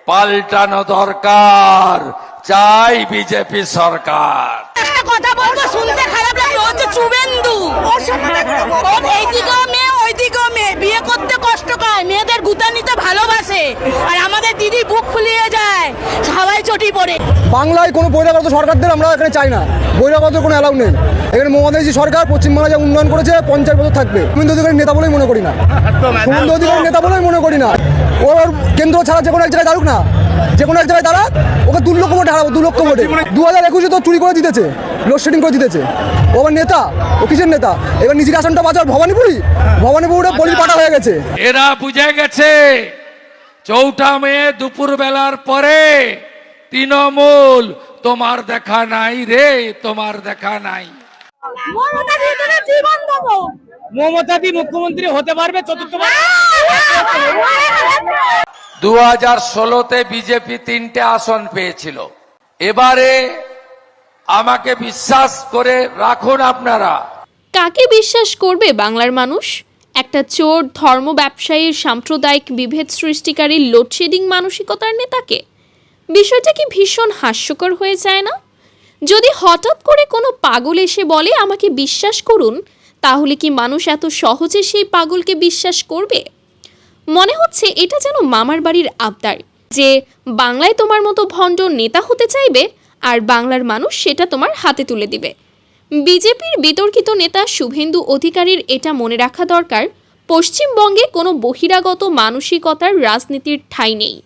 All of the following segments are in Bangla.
পাল্টানো দরকার, চাই বিজেপি সরকার। একটা কথা বলবো, শুনতে খারাপ লাগে, হচ্ছে শুভেন্দু। এইদিকেও মেয়ে ওইদিকেও মেয়ে, বিয়ে করতে কষ্ট পায়, মেয়েদের গুতা নিতে ভালোবাসে, আর আমাদের দিদি বুক ফুলিয়ে যায় সবাই চটি পড়ে। বাংলায় কোনো বহিরাগত সরকারদের আমরা এখানে চাই না, বহিরাগত কোনো অ্যালাউ নেই এখানে। মমতা ব্যানার্জি সরকার পশ্চিমবাংলা যে উন্নয়ন করেছে 50 বছর থাকবে। শুভেন্দু অধিকারী নেতা বলেই মনে করি না, শুভেন্দু অধিকারী নেতা বলেই মনে করি না। ওর কেন্দ্র ছাড়া যে কোনো এক জায়গায় দাঁড়ুক না, যে কোনো এক জায়গায় দাঁড়াক, ওকে 2 লক্ষ ভোটে হারাবো, 2 লক্ষ ভোটে। 2021-এ তো চুরি করে দিতেছে, লোডশেডিং করে দিতেছে। ও আবার নেতা, ও কিসের নেতা? এবার নিজের আসনটা বাঁচার ভবানীপুরে বলি পাটা হয়ে গেছে। এরা বুঝে গেছে 4 মে দুপুর বেলার পরে তৃণমূল তোমার দেখা নাই রে, তোমার দেখা নাই। মমতা দি মুখ্যমন্ত্রী হতে পারবে চতুর্থবার। 2016-তে বিজেপি 3টে আসন পেয়েছিল। এবারে আমাকে বিশ্বাস করে রাখুন আপনারা। কাকে বিশ্বাস করবে বাংলার মানুষ? একটা চোর, ধর্ম ব্যবসায়ীর, সাম্প্রদায়িক বিভেদ সৃষ্টিকারী, লোডশেডিং মানসিকতার নেতাকে? বিষয়টা কি ভীষণ হাস্যকর হয়ে যায় না? যদি হঠাৎ করে কোনো পাগল এসে বলে আমাকে বিশ্বাস করুন, তাহলে কি মানুষ এত সহজে সেই পাগলকে বিশ্বাস করবে? মনে হচ্ছে এটা যেন মামার বাড়ির আবদার, যে বাংলায় তোমার মতো ভণ্ড নেতা হতে চাইবে আর বাংলার মানুষ সেটা তোমার হাতে তুলে দিবে। বিজেপির বিতর্কিত নেতা শুভেন্দু অধিকারীর এটা মনে রাখা দরকার, পশ্চিমবঙ্গে কোনো বহিরাগত মানসিকতার রাজনীতির ঠাঁই নেই।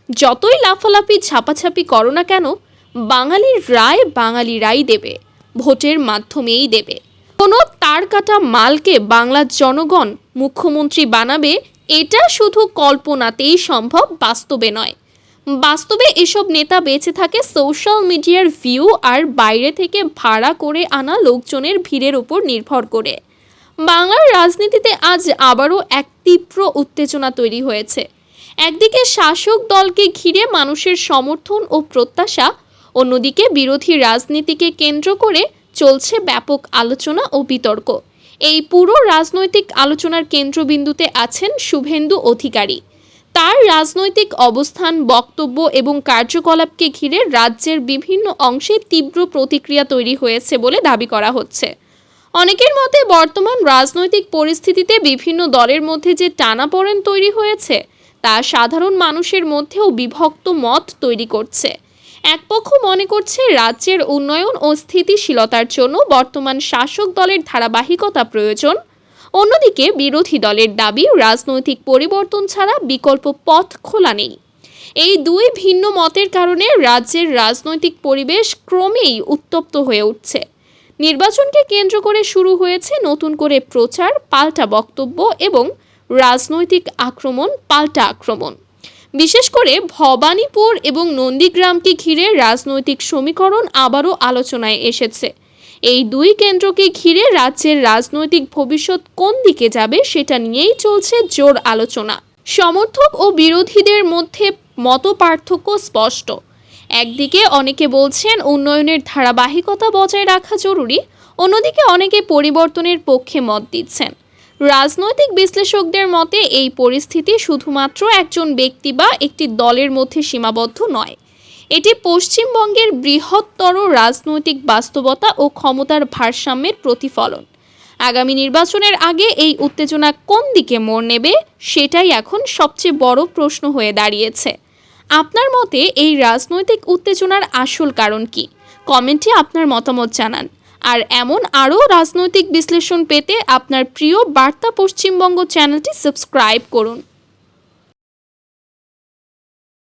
যতই লাফালাফি ঝাপাঝাপি করো না কেন, বাঙালির রায় বাঙালিরাই দেবে, ভোটের মাধ্যমেই দেবে। কোনো তার কাটা মালকে বাংলার জনগণ মুখ্যমন্ত্রী বানাবে, এটা শুধু কল্পনাতেই সম্ভব, বাস্তবে নয়। বাস্তবে এসব নেতা বেঁচে থাকে সোশ্যাল মিডিয়ার ভিউ আর বাইরে থেকে ভাড়া করে আনা লোকজনের ভিড়ের উপর নির্ভর করে। বাংলার রাজনীতিতে আজ আবারও এক তীব্র উত্তেজনা তৈরি হয়েছে। একদিকে শাসক দলকে ঘিরে মানুষের সমর্থন ও প্রত্যাশা, অন্যদিকে বিরোধী রাজনীতিকে কেন্দ্র করে চলছে ব্যাপক আলোচনা ও বিতর্ক। এই পুরো রাজনৈতিক আলোচনার কেন্দ্রবিন্দুতে আছেন শুভেন্দু অধিকারী। তার রাজনৈতিক অবস্থান, বক্তব্য এবং কার্যকলাপকে ঘিরে রাজ্যের বিভিন্ন অংশে তীব্র প্রতিক্রিয়া তৈরি হয়েছে বলে দাবি করা হচ্ছে। অনেকের মতে বর্তমান রাজনৈতিক পরিস্থিতিতে বিভিন্ন দলের মধ্যে যে টানাপোড়েন তৈরি হয়েছে, তা সাধারণ মানুষের মধ্যেও বিভক্ত মত তৈরি করছে। এক পক্ষ মনে করছে রাজ্যের উন্নয়ন ও স্থিতিশীলতার জন্য বর্তমান শাসক দলের ধারাবাহিকতা প্রয়োজন, অন্যদিকে বিরোধী দলের দাবি রাজনৈতিক পরিবর্তন ছাড়া বিকল্প পথ খোলা নেই। এই দুই ভিন্ন মতের কারণে রাজ্যের রাজনৈতিক পরিবেশ ক্রমেই উত্তপ্ত হয়ে উঠছে। নির্বাচনকে কেন্দ্র করে শুরু হয়েছে নতুন করে প্রচার, পাল্টা বক্তব্য এবং রাজনৈতিক আক্রমণ পাল্টা আক্রমণ। বিশেষ করে ভবানীপুর এবং নন্দীগ্রামকে ঘিরে রাজনৈতিক সমীকরণ আবারও আলোচনায় এসেছে। এই দুই কেন্দ্রকে ঘিরে রাজ্যের রাজনৈতিক ভবিষ্যৎ কোন দিকে যাবে সেটা নিয়েই চলছে জোর আলোচনা। সমর্থক ও বিরোধীদের মধ্যে মতপার্থক্য স্পষ্ট। একদিকে অনেকে বলছেন উন্নয়নের ধারাবাহিকতা বজায় রাখা জরুরি, অন্যদিকে অনেকে পরিবর্তনের পক্ষে মত দিচ্ছেন। রাজনৈতিক বিশ্লেষকদের মতে এই পরিস্থিতি শুধুমাত্র একজন ব্যক্তি বা একটি দলের মধ্যে সীমাবদ্ধ নয়, এটি পশ্চিমবঙ্গের বৃহত্তর রাজনৈতিক বাস্তবতা ও ক্ষমতার ভারসাম্যের প্রতিফলন। আগামী নির্বাচনের আগে এই উত্তেজনা কোন দিকে মোড় নেবে, সেটাই এখন সবচেয়ে বড় প্রশ্ন হয়ে দাঁড়িয়েছে। আপনার মতে এই রাজনৈতিক উত্তেজনার আসল কারণ কি? কমেন্টে আপনার মতামত জানান। আর এমন আরও রাজনৈতিক বিশ্লেষণ পেতে আপনার প্রিয় বার্তা পশ্চিমবঙ্গ চ্যানেলটি সাবস্ক্রাইব করুন।